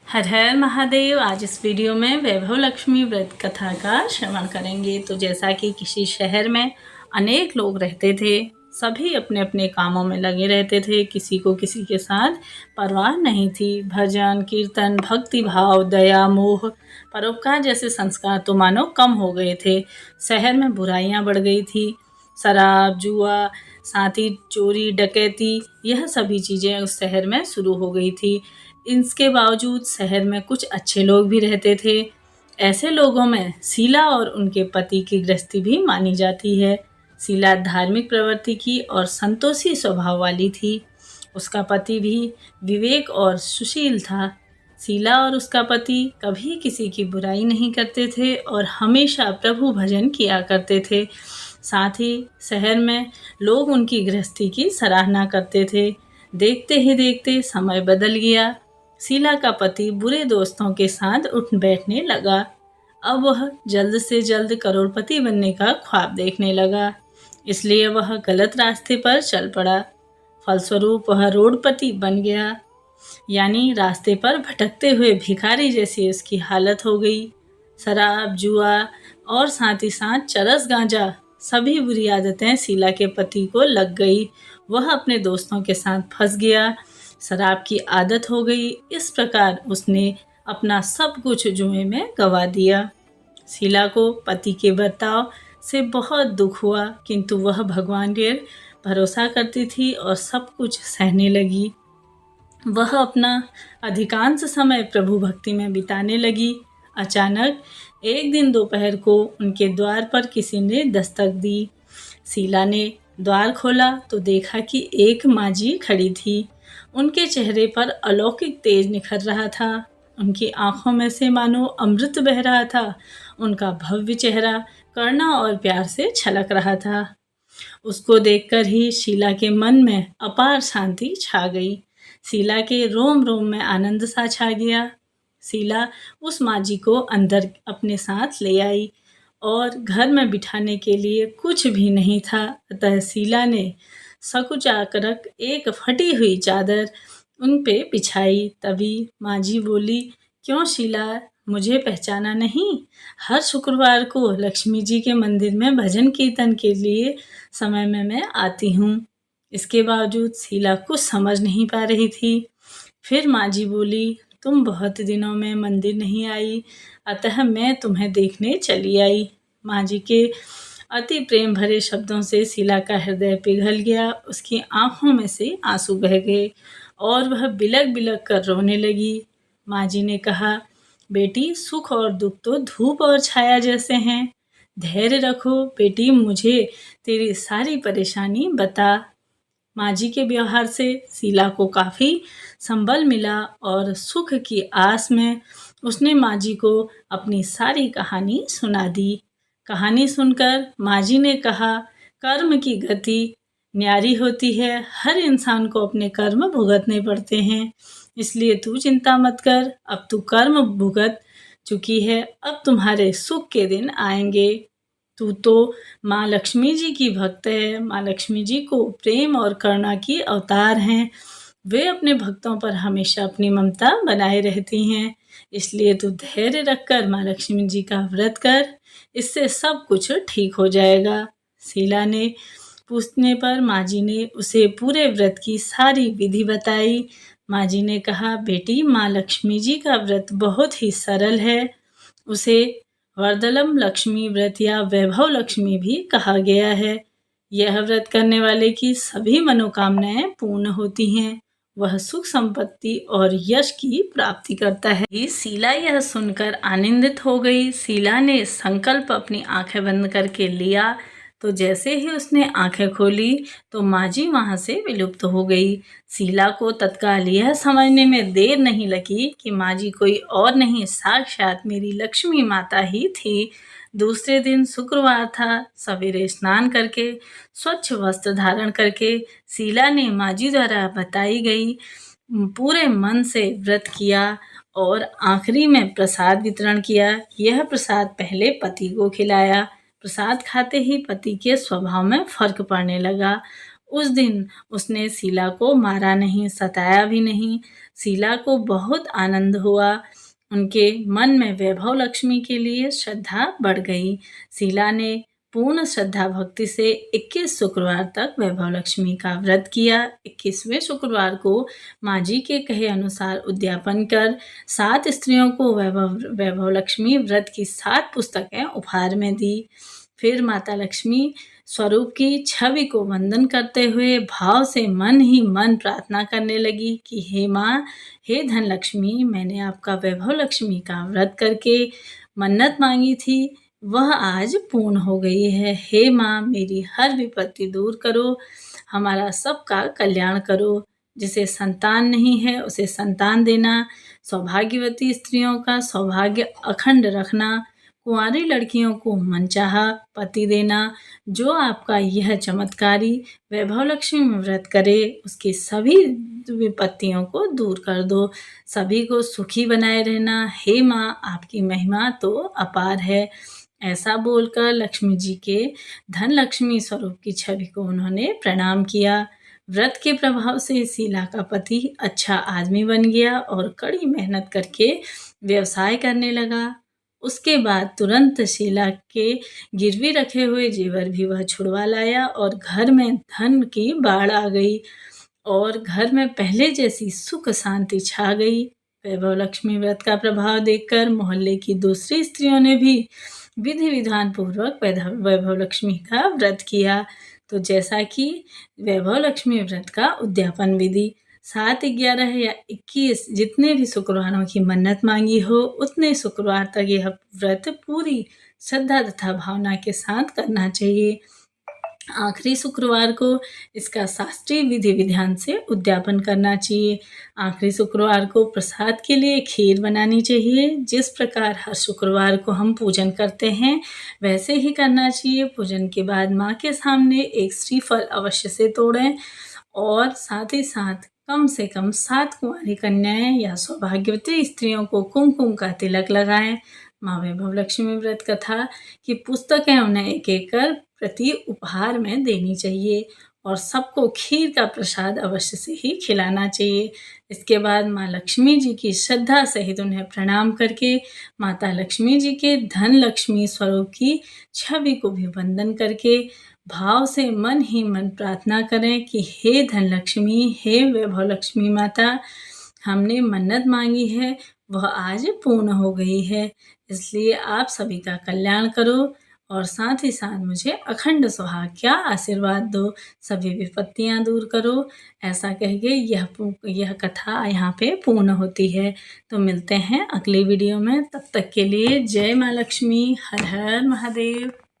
हर हर महादेव। आज इस वीडियो में वैभव लक्ष्मी व्रत कथा का श्रवण करेंगे। तो जैसा कि किसी शहर में अनेक लोग रहते थे, सभी अपने अपने कामों में लगे रहते थे, किसी को किसी के साथ परवाह नहीं थी। भजन कीर्तन, भक्ति भाव, दया, मोह, परोपकार जैसे संस्कार तो मानो कम हो गए थे। शहर में बुराइयां बढ़ गई थी। शराब, जुआ, साथ ही चोरी, डकैती, यह सभी चीज़ें उस शहर में शुरू हो गई थी। इसके बावजूद शहर में कुछ अच्छे लोग भी रहते थे। ऐसे लोगों में शीला और उनके पति की गृहस्थी भी मानी जाती है। शीला धार्मिक प्रवृत्ति की और संतोषी स्वभाव वाली थी। उसका पति भी विवेक और सुशील था। शीला और उसका पति कभी किसी की बुराई नहीं करते थे और हमेशा प्रभु भजन किया करते थे। साथ ही शहर में लोग उनकी गृहस्थी की सराहना करते थे। देखते ही देखते समय बदल गया। शीला का पति बुरे दोस्तों के साथ उठ बैठने लगा। अब वह जल्द से जल्द करोड़पति बनने का ख्वाब देखने लगा, इसलिए वह गलत रास्ते पर चल पड़ा। फलस्वरूप वह रोडपति बन गया, यानी रास्ते पर भटकते हुए भिखारी जैसी उसकी हालत हो गई। शराब, जुआ और साथ ही साथ चरस, गांजा, सभी बुरी आदतें शीला के पति को लग गई। वह अपने दोस्तों के साथ फंस गया। शराब की आदत हो गई। इस प्रकार उसने अपना सब कुछ जुए में गंवा दिया। शीला को पति के बर्ताव से बहुत दुख हुआ, किंतु वह भगवान पर भरोसा करती थी और सब कुछ सहने लगी। वह अपना अधिकांश समय प्रभु भक्ति में बिताने लगी। अचानक एक दिन दोपहर को उनके द्वार पर किसी ने दस्तक दी। शीला ने द्वार खोला तो देखा कि एक माँझी खड़ी थी। उनके चेहरे पर अलौकिक तेज निखर रहा था। उनकी आंखों में से मानो अमृत बह रहा था। उनका भव्य चेहरा करुणा और प्यार से छलक रहा था। उसको देखकर ही शीला के मन में अपार शांति छा गई। शीला के रोम रोम में आनंद सा छा गया। शीला उस माँझी को अंदर अपने साथ ले आई और घर में बिठाने के लिए कुछ भी नहीं था। अतः शीला ने सकुचाकर एक फटी हुई चादर उन पे बिछाई। तभी माँझी बोली, क्यों शीला, मुझे पहचाना नहीं? हर शुक्रवार को लक्ष्मी जी के मंदिर में भजन कीर्तन के लिए समय में मैं आती हूँ। इसके बावजूद शीला कुछ समझ नहीं पा रही थी। फिर माँझी बोली, तुम बहुत दिनों में मंदिर नहीं आई, अतः मैं तुम्हें देखने चली आई। माँझी के अति प्रेम भरे शब्दों से शीला का हृदय पिघल गया। उसकी आंखों में से आंसू बह गए और वह बिलक बिलक कर रोने लगी। माँझी ने कहा, बेटी, सुख और दुख तो धूप और छाया जैसे हैं। धैर्य रखो बेटी, मुझे तेरी सारी परेशानी बता। माँझी के व्यवहार से शीला को काफ़ी संबल मिला और सुख की आस में उसने माँझी को अपनी सारी कहानी सुना दी। कहानी सुनकर माँझी ने कहा, कर्म की गति न्यारी होती है। हर इंसान को अपने कर्म भुगतने पड़ते हैं, इसलिए तू चिंता मत कर। अब तू कर्म भुगत चुकी है, अब तुम्हारे सुख के दिन आएंगे। तू तो माँ लक्ष्मी जी की भक्त है। माँ लक्ष्मी जी को प्रेम और करुणा की अवतार हैं। वे अपने भक्तों पर हमेशा अपनी ममता बनाए रहती हैं। इसलिए तू धैर्य रखकर माँ लक्ष्मी जी का व्रत कर, इससे सब कुछ ठीक हो जाएगा। शीला ने पूछने पर माँझी ने उसे पूरे व्रत की सारी विधि बताई। माँझी ने कहा, बेटी, माँ लक्ष्मी जी का व्रत बहुत ही सरल है। उसे वर्दलम लक्ष्मी व्रत या वैभव लक्ष्मी भी कहा गया है। यह व्रत करने वाले की सभी मनोकामनाएं पूर्ण होती हैं। वह सुख, संपत्ति और यश की प्राप्ति करता है। शीला यह सुनकर आनंदित हो गई। शीला ने संकल्प अपनी आंखें बंद करके लिया, तो जैसे ही उसने आंखें खोली तो माँझी वहाँ से विलुप्त हो गई। शीला को तत्काल यह समझने में देर नहीं लगी कि माँझी कोई और नहीं, साक्षात मेरी लक्ष्मी माता ही थी। दूसरे दिन शुक्रवार था। सवेरे स्नान करके स्वच्छ वस्त्र धारण करके शीला ने माँझी द्वारा बताई गई पूरे मन से व्रत किया और आखिरी में प्रसाद वितरण किया। यह प्रसाद पहले पति को खिलाया। प्रसाद खाते ही पति के स्वभाव में फर्क पड़ने लगा। उस दिन उसने शीला को मारा नहीं, सताया भी नहीं। शीला को बहुत आनंद हुआ। उनके मन में वैभव लक्ष्मी के लिए श्रद्धा बढ़ गई। शीला ने पूर्ण श्रद्धा भक्ति से 21 शुक्रवार तक वैभव लक्ष्मी का व्रत किया। 21वें शुक्रवार को माँ जी के कहे अनुसार उद्यापन कर 7 स्त्रियों को वैभव लक्ष्मी व्रत की 7 पुस्तकें उपहार में दी। फिर माता लक्ष्मी स्वरूप की छवि को वंदन करते हुए भाव से मन ही मन प्रार्थना करने लगी कि हे माँ, हे धन लक्ष्मी, मैंने आपका वैभव लक्ष्मी का व्रत करके मन्नत मांगी थी, वह आज पूर्ण हो गई है। हे माँ, मेरी हर विपत्ति दूर करो, हमारा सबका कल्याण करो। जिसे संतान नहीं है उसे संतान देना, सौभाग्यवती स्त्रियों का सौभाग्य अखंड रखना, कुंवारी लड़कियों को मनचाहा पति देना। जो आपका यह चमत्कारी वैभव लक्ष्मी में व्रत करे उसकी सभी विपत्तियों को दूर कर दो, सभी को सुखी बनाए रहना। हे माँ, आपकी महिमा तो अपार है। ऐसा बोलकर लक्ष्मी जी के धन लक्ष्मी स्वरूप की छवि को उन्होंने प्रणाम किया। व्रत के प्रभाव से शीला का पति अच्छा आदमी बन गया और कड़ी मेहनत करके व्यवसाय करने लगा। उसके बाद तुरंत शीला के गिरवी रखे हुए जेवर भी वह छुड़वा लाया और घर में धन की बाढ़ आ गई और घर में पहले जैसी सुख शांति छा गई। वैभव लक्ष्मी व्रत का प्रभाव देखकर मोहल्ले की दूसरी स्त्रियों ने भी विधि विधान पूर्वक वैभव लक्ष्मी का व्रत किया। तो जैसा कि वैभव लक्ष्मी व्रत का उद्यापन विधि 7, 11 या 21 जितने भी शुक्रवारों की मन्नत मांगी हो उतने शुक्रवार तक यह व्रत पूरी श्रद्धा तथा भावना के साथ करना चाहिए। आखिरी शुक्रवार को इसका शास्त्रीय विधि विधान से उद्यापन करना चाहिए। आखिरी शुक्रवार को प्रसाद के लिए खीर बनानी चाहिए। जिस प्रकार हर शुक्रवार को हम पूजन करते हैं वैसे ही करना चाहिए। पूजन के बाद माँ के सामने एक श्रीफल अवश्य से तोड़ें और साथ ही साथ कम से कम 7 कुंवारी कन्याएं या सौभाग्यवती स्त्रियों को कुमकुम का तिलक लगाएं। माँ वैभव लक्ष्मी व्रत कथा की पुस्तकें उन्हें एक एक कर प्रति उपहार में देनी चाहिए और सबको खीर का प्रसाद अवश्य से ही खिलाना चाहिए। इसके बाद माँ लक्ष्मी जी की श्रद्धा सहित उन्हें प्रणाम करके माता लक्ष्मी जी के धन लक्ष्मी स्वरूप की छवि को भी वंदन करके भाव से मन ही मन प्रार्थना करें कि हे धन लक्ष्मी, हे वैभव लक्ष्मी माता, हमने मन्नत मांगी है वह आज पूर्ण हो गई है, इसलिए आप सभी का कल्याण करो और साथ ही साथ मुझे अखंड सुहाग का आशीर्वाद दो, सभी विपत्तियां दूर करो। ऐसा कह के यह कथा यहाँ पे पूर्ण होती है। तो मिलते हैं अगली वीडियो में, तब तक के लिए जय माँ लक्ष्मी, हर हर महादेव।